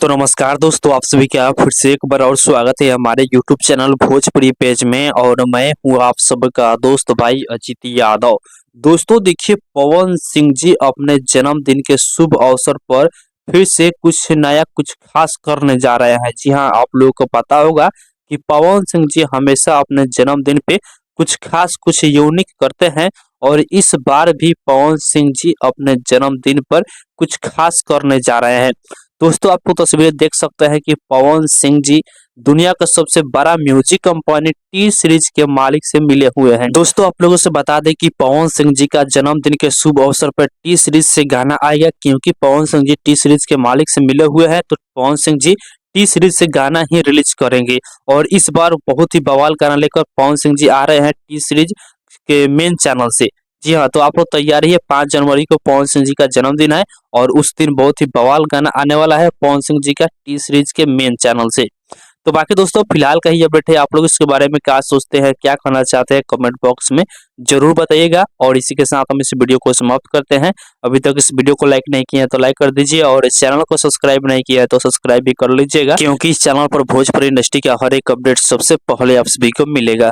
तो नमस्कार दोस्तों, आप सभी का फिर से एक बार और स्वागत है हमारे यूट्यूब चैनल भोजपुरी पेज में। और मैं हूँ आप सबका दोस्त भाई अजीत यादव। दोस्तों देखिए, पवन सिंह जी अपने जन्मदिन के शुभ अवसर पर फिर से कुछ नया कुछ खास करने जा रहे हैं। जी हाँ, आप लोगों को पता होगा कि पवन सिंह जी हमेशा अपने जन्मदिन पे कुछ खास कुछ यूनिक करते हैं। और इस बार भी पवन सिंह जी अपने जन्मदिन पर कुछ खास करने जा रहे हैं। दोस्तों, आपको तस्वीरें देख सकते हैं कि पवन सिंह जी दुनिया का सबसे बड़ा म्यूजिक कंपनी टी सीरीज के मालिक से मिले हुए हैं। दोस्तों, आप लोगों से बता दें कि पवन सिंह जी का जन्मदिन के शुभ अवसर पर टी सीरीज से गाना आएगा, क्योंकि Pawan Singh G T series के मालिक से मिले हुए हैं। तो Pawan Singh G T series से गाना ही रिलीज करेंगे। और इस बार बहुत ही बवाल गाना लेकर पवन सिंह जी आ रहे हैं टी सीरीज के मेन चैनल से। जी हाँ, तो आप लोग तैयार रहिए। 5 जनवरी को पवन सिंह जी का जन्मदिन है और उस दिन बहुत ही बवाल गाना आने वाला है पवन सिंह जी का टी सीरीज के मेन चैनल से। तो बाकी दोस्तों, फिलहाल का ही अपडेट है। आप लोग इसके बारे में क्या सोचते हैं, क्या कहना चाहते हैं, कमेंट बॉक्स में जरूर बताइएगा। और इसी के साथ हम इस वीडियो को समाप्त करते हैं। अभी तक इस वीडियो को लाइक नहीं किया है तो लाइक कर दीजिए, और इस चैनल को सब्सक्राइब नहीं किया है तो सब्सक्राइब भी कर लीजिएगा, क्योंकि इस चैनल पर भोजपुरी इंडस्ट्री का हर एक अपडेट सबसे पहले आप सभी को मिलेगा।